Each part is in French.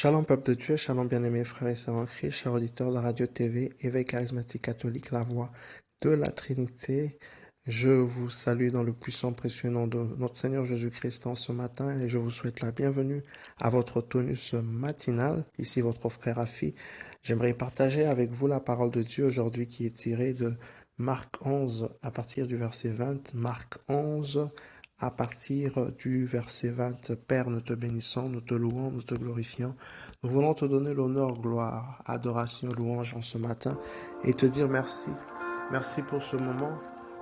Shalom peuple de Dieu, shalom bien-aimés frères et sœurs en Christ, chers auditeurs de la radio TV, Éveil charismatique catholique, la voix de la Trinité. Je vous salue dans le puissant précieux nom de notre Seigneur Jésus-Christ en ce matin et je vous souhaite la bienvenue à votre tonus matinal. Ici votre frère Afi. J'aimerais partager avec vous la parole de Dieu aujourd'hui qui est tirée de Marc 11 à partir du verset 20. Marc 11 à partir du verset 20, Père, nous te bénissons, nous te louons, nous te glorifions. Nous voulons te donner l'honneur, gloire, adoration, louange en ce matin et te dire merci. Merci pour ce moment.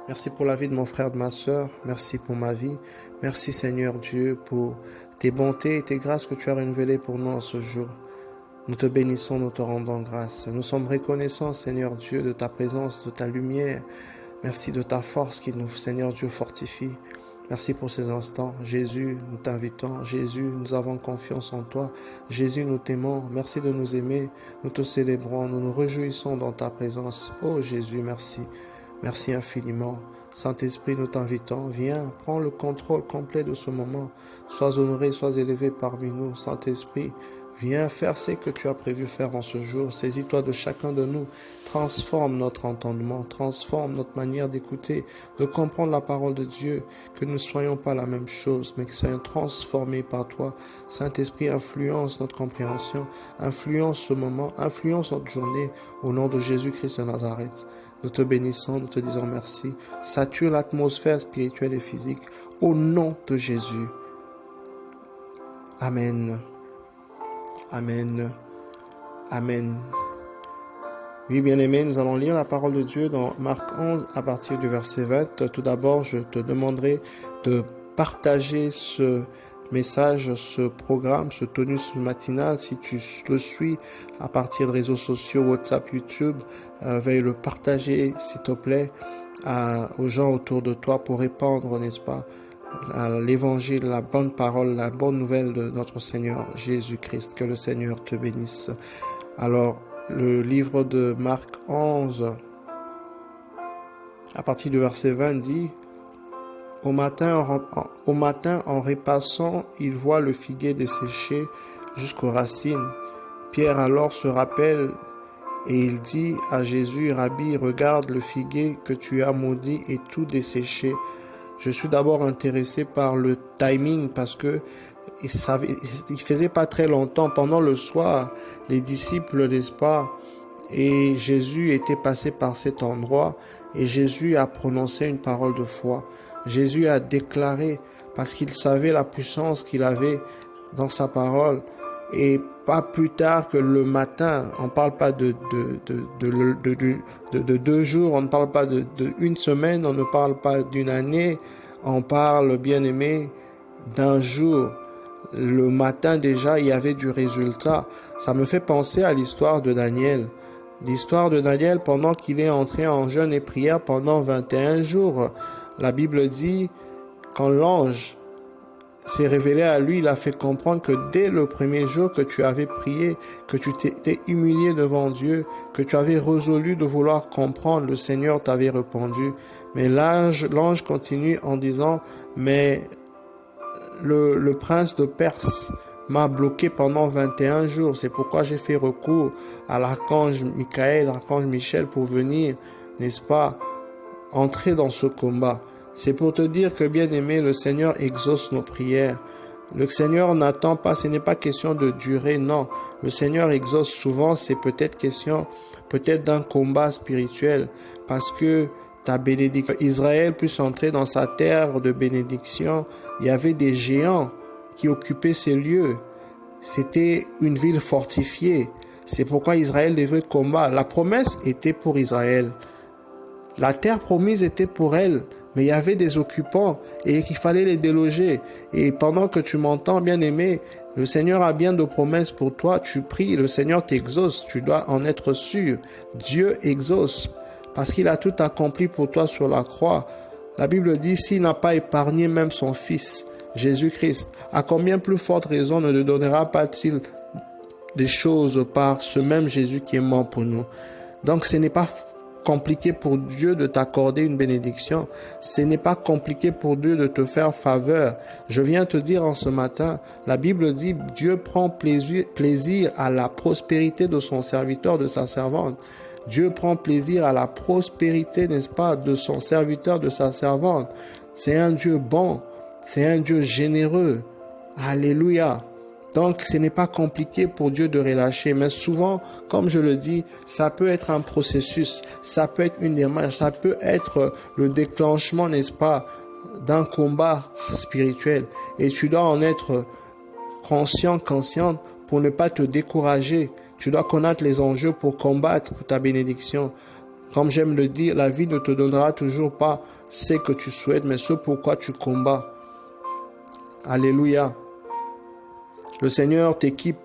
Merci pour la vie de mon frère, de ma sœur. Merci pour ma vie. Merci Seigneur Dieu pour tes bontés et tes grâces que tu as renouvelées pour nous en ce jour. Nous te bénissons, nous te rendons grâce. Nous sommes reconnaissants, Seigneur Dieu, de ta présence, de ta lumière. Merci de ta force qui nous, Seigneur Dieu, fortifie. Merci pour ces instants. Jésus, nous t'invitons. Jésus, nous avons confiance en toi. Jésus, nous t'aimons. Merci de nous aimer. Nous te célébrons. Nous nous réjouissons dans ta présence. Oh Jésus, merci. Merci infiniment. Saint-Esprit, nous t'invitons. Viens, prends le contrôle complet de ce moment. Sois honoré, sois élevé parmi nous. Saint-Esprit, viens faire ce que tu as prévu faire en ce jour. Saisis-toi de chacun de nous. Transforme notre entendement, transforme notre manière d'écouter, de comprendre la parole de Dieu, que nous ne soyons pas la même chose, mais que nous soyons transformés par toi. Saint-Esprit, influence notre compréhension, influence ce moment, influence notre journée, au nom de Jésus-Christ de Nazareth. Nous te bénissons, nous te disons merci. Sature l'atmosphère spirituelle et physique, au nom de Jésus. Amen. Amen. Amen. Oui, bien-aimés, nous allons lire la parole de Dieu dans Marc 11 à partir du verset 20. Tout d'abord, je te demanderai de partager ce message, ce programme, ce tonus matinal. Si tu le suis à partir de réseaux sociaux, WhatsApp, YouTube, veuille le partager, s'il te plaît, aux gens autour de toi pour répandre, n'est-ce pas, l'évangile, la bonne parole, la bonne nouvelle de notre Seigneur Jésus-Christ. Que le Seigneur te bénisse. Alors, le livre de Marc 11, à partir du verset 20, dit « Au matin, en repassant, il voit le figuier desséché jusqu'aux racines. Pierre alors se rappelle et il dit à Jésus, « Rabbi, regarde le figuier que tu as maudit et tout desséché. » Je suis d'abord intéressé par le timing parce que il faisait pas très longtemps, pendant le soir, les disciples, n'est-ce pas, et Jésus était passé par cet endroit et Jésus a prononcé une parole de foi. Jésus a déclaré parce qu'il savait la puissance qu'il avait dans sa parole et pas plus tard que le matin. On ne parle pas de 2 jours, on ne parle pas de 1 semaine, on ne parle pas d'une année, on parle, bien aimé, d'un jour. Le matin déjà, il y avait du résultat. Ça me fait penser à l'histoire de Daniel. L'histoire de Daniel pendant qu'il est entré en jeûne et prière pendant 21 jours. La Bible dit, quand l'ange s'est révélé à lui, il a fait comprendre que dès le premier jour que tu avais prié, que tu t'étais humilié devant Dieu, que tu avais résolu de vouloir comprendre, le Seigneur t'avait répondu. Mais l'ange continue en disant, mais le prince de Perse m'a bloqué pendant 21 jours. C'est pourquoi j'ai fait recours à l'archange Michael, l'archange Michel pour venir, n'est-ce pas, entrer dans ce combat. C'est pour te dire que, bien aimé, le Seigneur exauce nos prières. Le Seigneur n'attend pas, ce n'est pas question de durée, non. Le Seigneur exauce souvent, c'est peut-être question, peut-être d'un combat spirituel, parce que ta bénédiction, Israël puisse entrer dans sa terre de bénédiction. Il y avait des géants qui occupaient ces lieux. C'était une ville fortifiée. C'est pourquoi Israël devait combattre. La promesse était pour Israël. La terre promise était pour elle. Mais il y avait des occupants et qu'il fallait les déloger. Et pendant que tu m'entends, bien-aimé, le Seigneur a bien de promesses pour toi. Tu pries, le Seigneur t'exauce. Tu dois en être sûr. Dieu exauce parce qu'il a tout accompli pour toi sur la croix. La Bible dit, s'il n'a pas épargné même son Fils, Jésus-Christ, à combien plus forte raison ne le donnera pas-t-il des choses par ce même Jésus qui est mort pour nous? Donc ce n'est pas compliqué pour Dieu de t'accorder une bénédiction. Ce n'est pas compliqué pour Dieu de te faire faveur. Je viens te dire en ce matin, la Bible dit, Dieu prend plaisir à la prospérité de son serviteur, de sa servante. Dieu prend plaisir à la prospérité, n'est-ce pas, de son serviteur, de sa servante. C'est un Dieu bon, c'est un Dieu généreux. Alléluia. Donc, ce n'est pas compliqué pour Dieu de relâcher, mais souvent, comme je le dis, ça peut être un processus, ça peut être une démarche, ça peut être le déclenchement, n'est-ce pas, d'un combat spirituel. Et tu dois en être consciente pour ne pas te décourager. Tu dois connaître les enjeux pour combattre pour ta bénédiction. Comme j'aime le dire, la vie ne te donnera toujours pas ce que tu souhaites, mais ce pourquoi tu combats. Alléluia. Le Seigneur t'équipe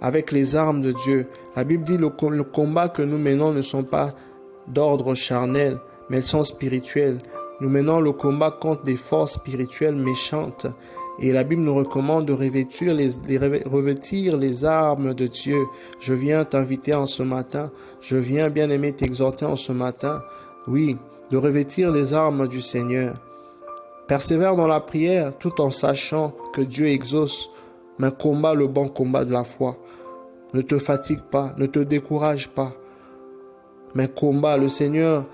avec les armes de Dieu. La Bible dit le combat que nous menons ne sont pas d'ordre charnel, mais elles sont spirituelles. Nous menons le combat contre des forces spirituelles méchantes. Et la Bible nous recommande de revêtir les armes de Dieu. Je viens t'inviter en ce matin. Je viens, bien-aimé, t'exhorter en ce matin. Oui, de revêtir les armes du Seigneur. Persévère dans la prière tout en sachant que Dieu exauce. Mais combat le bon combat de la foi. Ne te fatigue pas, ne te décourage pas. Mais combat, le Seigneur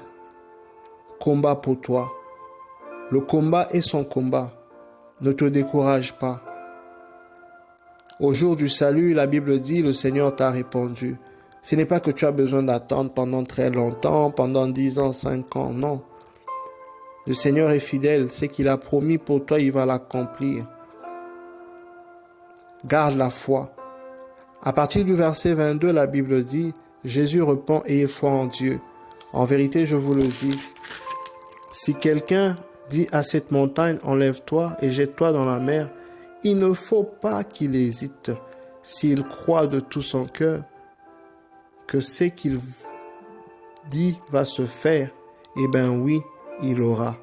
combat pour toi. Le combat est son combat. Ne te décourage pas. Au jour du salut, la Bible dit, le Seigneur t'a répondu. Ce n'est pas que tu as besoin d'attendre pendant très longtemps, pendant 10 ans, 5 ans, non. Le Seigneur est fidèle, ce qu'il a promis pour toi, il va l'accomplir. Garde la foi. À partir du verset 22, la Bible dit, Jésus répond, ayez foi en Dieu. En vérité, je vous le dis, si quelqu'un dit à cette montagne, enlève-toi et jette-toi dans la mer, il ne faut pas qu'il hésite. S'il croit de tout son cœur que ce qu'il dit va se faire, eh bien oui, il aura.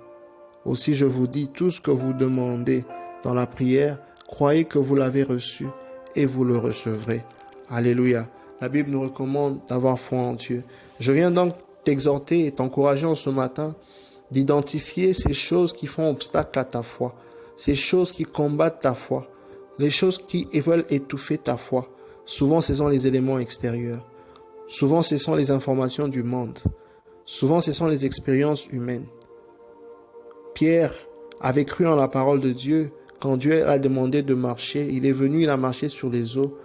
Aussi je vous dis, tout ce que vous demandez dans la prière, croyez que vous l'avez reçu et vous le recevrez. Alléluia. La Bible nous recommande d'avoir foi en Dieu. Je viens donc t'exhorter et t'encourager en ce matin d'identifier ces choses qui font obstacle à ta foi, ces choses qui combattent ta foi, les choses qui veulent étouffer ta foi. Souvent, ce sont les éléments extérieurs. Souvent, ce sont les informations du monde. Souvent, ce sont les expériences humaines. Pierre avait cru en la parole de Dieu. Quand Dieu a demandé de marcher, il est venu, il a marché sur les eaux.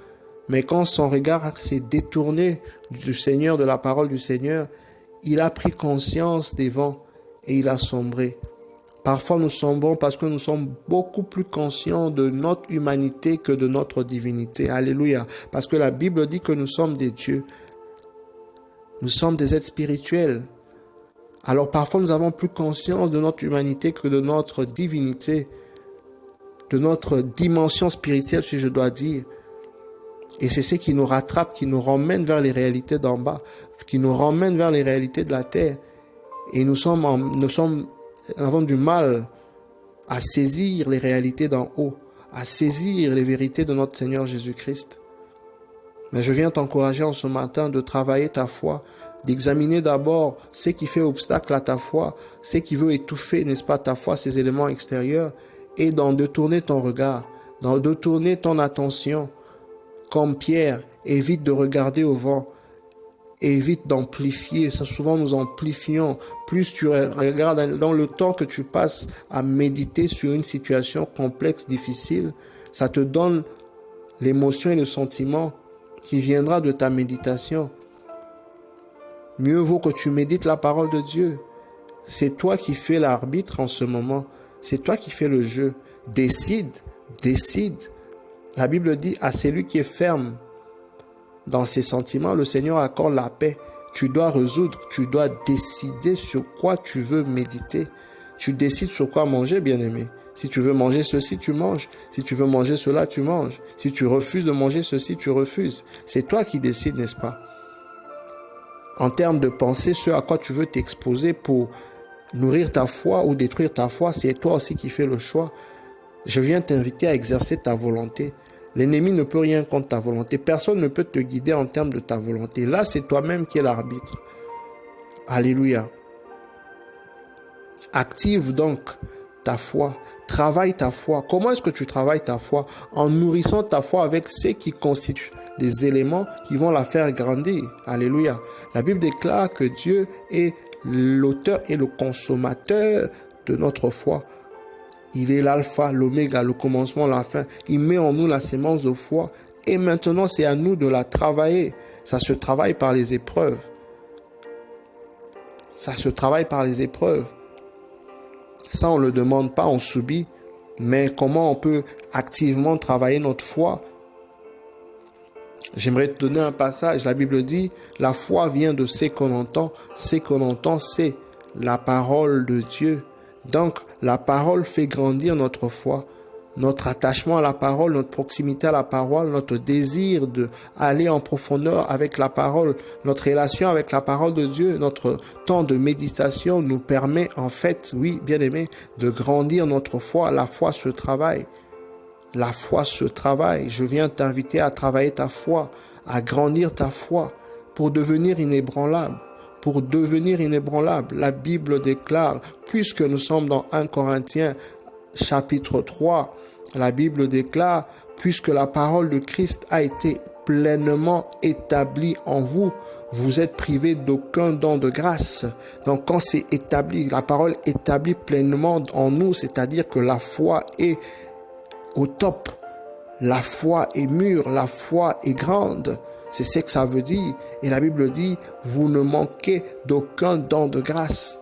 Mais quand son regard s'est détourné du Seigneur, de la parole du Seigneur, il a pris conscience des vents et il a sombré. Parfois nous sombrons parce que nous sommes beaucoup plus conscients de notre humanité que de notre divinité. Alléluia. Parce que la Bible dit que nous sommes des dieux. Nous sommes des êtres spirituels. Alors parfois nous avons plus conscience de notre humanité que de notre divinité, de notre dimension spirituelle, si je dois dire. Et c'est ce qui nous rattrape, qui nous ramène vers les réalités d'en bas, qui nous ramène vers les réalités de la terre. Et nous avons du mal à saisir les réalités d'en haut, à saisir les vérités de notre Seigneur Jésus-Christ. Mais je viens t'encourager en ce matin de travailler ta foi, d'examiner d'abord ce qui fait obstacle à ta foi, ce qui veut étouffer, n'est-ce pas, ta foi, ces éléments extérieurs, et d'en détourner ton regard, d'en détourner ton attention. Comme Pierre, évite de regarder au vent, évite d'amplifier. Ça, souvent nous amplifions. Plus tu regardes dans le temps que tu passes à méditer sur une situation complexe, difficile, ça te donne l'émotion et le sentiment qui viendra de ta méditation. Mieux vaut que tu médites la parole de Dieu. C'est toi qui fais l'arbitre en ce moment. C'est toi qui fais le jeu. Décide. La Bible dit à celui qui est ferme dans ses sentiments, le Seigneur accorde la paix. Tu dois résoudre, tu dois décider sur quoi tu veux méditer. Tu décides sur quoi manger, bien-aimé. Si tu veux manger ceci, tu manges. Si tu veux manger cela, tu manges. Si tu refuses de manger ceci, tu refuses. C'est toi qui décides, n'est-ce pas? En termes de pensée, ce à quoi tu veux t'exposer pour nourrir ta foi ou détruire ta foi, c'est toi aussi qui fais le choix. Je viens t'inviter à exercer ta volonté. L'ennemi ne peut rien contre ta volonté. Personne ne peut te guider en termes de ta volonté. Là, c'est toi-même qui es l'arbitre. Alléluia. Active donc ta foi. Travaille ta foi. Comment est-ce que tu travailles ta foi? En nourrissant ta foi avec ce qui constitue les éléments qui vont la faire grandir. Alléluia. La Bible déclare que Dieu est l'auteur et le consommateur de notre foi. Il est l'alpha, l'oméga, le commencement, la fin. Il met en nous la sémence de foi. Et maintenant, c'est à nous de la travailler. Ça se travaille par les épreuves. Ça se travaille par les épreuves. Ça, on ne le demande pas, on subit. Mais comment on peut activement travailler notre foi? J'aimerais te donner un passage. La Bible dit, la foi vient de ce qu'on entend. Ce qu'on entend, c'est la parole de Dieu. Donc, la parole fait grandir notre foi. Notre attachement à la parole, notre proximité à la parole, notre désir d'aller en profondeur avec la parole, notre relation avec la parole de Dieu, notre temps de méditation nous permet en fait, oui, bien aimé, de grandir notre foi. La foi se travaille. La foi se travaille. Je viens t'inviter à travailler ta foi, à grandir ta foi pour devenir inébranlable. Pour devenir inébranlable. La Bible déclare, puisque nous sommes dans 1 Corinthiens chapitre 3, la Bible déclare, puisque la parole de Christ a été pleinement établie en vous, vous êtes privés d'aucun don de grâce. Donc quand c'est établi, la parole établie pleinement en nous, c'est-à-dire que la foi est au top, la foi est mûre, la foi est grande. C'est ce que ça veut dire. Et la Bible dit, vous ne manquez d'aucun don de grâce.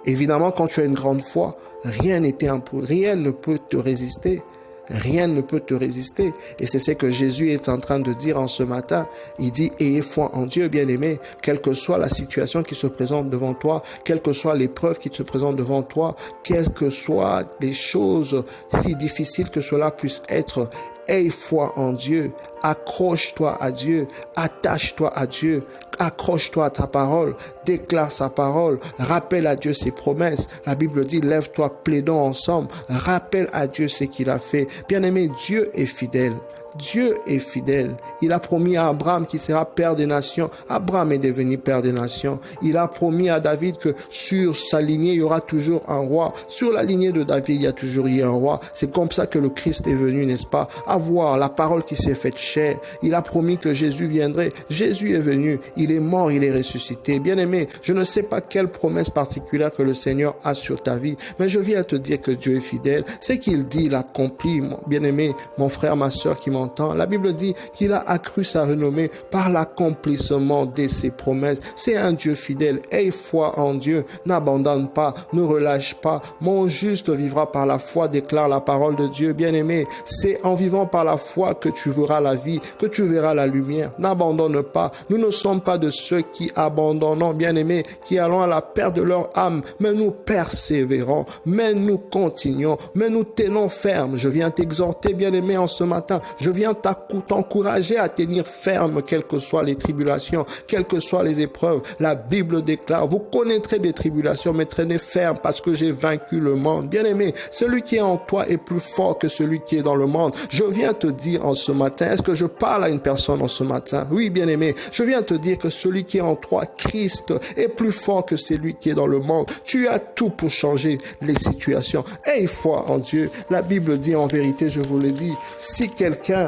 Évidemment, quand tu as une grande foi, rien ne peut te résister. Rien ne peut te résister. Et c'est ce que Jésus est en train de dire en ce matin. Il dit, ayez foi en Dieu, bien-aimé, quelle que soit la situation qui se présente devant toi, quelle que soit l'épreuve qui se présente devant toi, quelles que soient les choses si difficiles que cela puisse être, aie foi en Dieu, accroche-toi à Dieu, attache-toi à Dieu, accroche-toi à ta parole, déclare sa parole, rappelle à Dieu ses promesses. La Bible dit, lève-toi, plaidons ensemble, rappelle à Dieu ce qu'il a fait. Bien-aimé, Dieu est fidèle. Dieu est fidèle. Il a promis à Abraham qu'il sera père des nations. Abraham est devenu père des nations. Il a promis à David que sur sa lignée, il y aura toujours un roi. Sur la lignée de David, il y a toujours eu un roi. C'est comme ça que le Christ est venu, n'est-ce pas? Avoir la parole qui s'est faite chair. Il a promis que Jésus viendrait. Jésus est venu. Il est mort, il est ressuscité. Bien-aimé, je ne sais pas quelle promesse particulière que le Seigneur a sur ta vie, mais je viens te dire que Dieu est fidèle. Ce qu'il dit, il accomplit. Bien-aimé, mon frère, ma soeur qui m'entend, la Bible dit qu'il a accru sa renommée par l'accomplissement de ses promesses. C'est un Dieu fidèle. Aie foi en Dieu. N'abandonne pas, ne relâche pas. Mon juste vivra par la foi, déclare la parole de Dieu. Bien-aimé, c'est en vivant par la foi que tu verras la vie, que tu verras la lumière. N'abandonne pas. Nous ne sommes pas de ceux qui abandonnons, bien-aimés, qui allons à la perte de leur âme, mais nous persévérons, mais nous continuons, mais nous tenons ferme. Je viens t'exhorter, bien-aimé, en ce matin. Je viens t'encourager à tenir ferme, quelles que soient les tribulations, quelles que soient les épreuves. La Bible déclare, vous connaîtrez des tribulations, mais tenez ferme parce que j'ai vaincu le monde. Bien-aimé, celui qui est en toi est plus fort que celui qui est dans le monde. Je viens te dire en ce matin, est-ce que je parle à une personne en ce matin? Oui, bien-aimé, je viens te dire que celui qui est en toi, Christ, est plus fort que celui qui est dans le monde. Tu as tout pour changer les situations. Aie foi en Dieu. La Bible dit en vérité, je vous le dis, si quelqu'un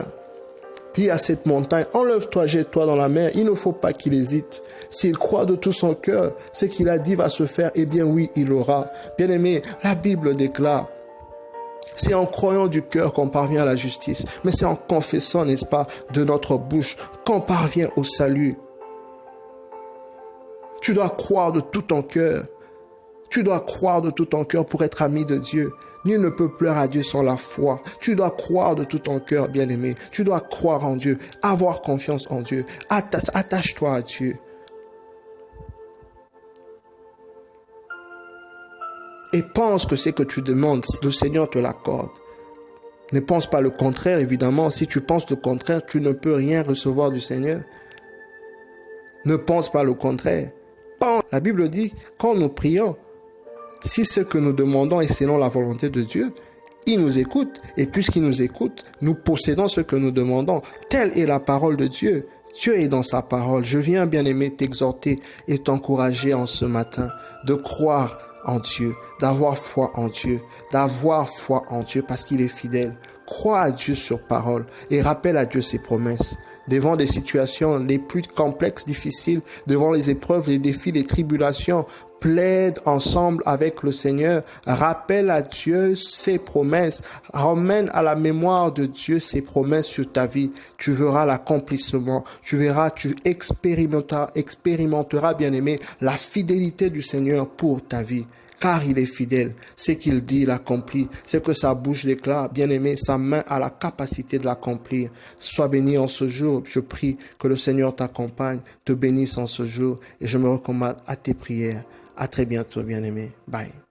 dit à cette montagne, enlève-toi, jette-toi dans la mer, il ne faut pas qu'il hésite. S'il croit de tout son cœur, ce qu'il a dit va se faire, eh bien oui, il aura. Bien-aimé, la Bible déclare, c'est en croyant du cœur qu'on parvient à la justice, mais c'est en confessant, n'est-ce pas, de notre bouche qu'on parvient au salut. Tu dois croire de tout ton cœur. Tu dois croire de tout ton cœur pour être ami de Dieu. Nul ne peut plaire à Dieu sans la foi. Tu dois croire de tout ton cœur, bien-aimé. Tu dois croire en Dieu, avoir confiance en Dieu. Attache-toi à Dieu. Et pense que ce que tu demandes, le Seigneur te l'accorde. Ne pense pas le contraire, évidemment. Si tu penses le contraire, tu ne peux rien recevoir du Seigneur. Ne pense pas le contraire. La Bible dit, quand nous prions, si ce que nous demandons est selon la volonté de Dieu, il nous écoute. Et puisqu'il nous écoute, nous possédons ce que nous demandons. Telle est la parole de Dieu. Dieu est dans sa parole. Je viens, bien-aimé, t'exhorter et t'encourager en ce matin de croire en Dieu, d'avoir foi en Dieu, parce qu'il est fidèle. Crois à Dieu sur parole et rappelle à Dieu ses promesses. Devant des situations les plus complexes, difficiles, devant les épreuves, les défis, les tribulations, plaide ensemble avec le Seigneur, rappelle à Dieu ses promesses, ramène à la mémoire de Dieu ses promesses sur ta vie. Tu verras l'accomplissement, tu expérimenteras, bien-aimé, la fidélité du Seigneur pour ta vie. Car il est fidèle. Ce qu'il dit, il accomplit. Ce que sa bouche déclare, bien-aimé, sa main a la capacité de l'accomplir. Sois béni en ce jour. Je prie que le Seigneur t'accompagne, te bénisse en ce jour. Et je me recommande à tes prières. À très bientôt, bien-aimé. Bye.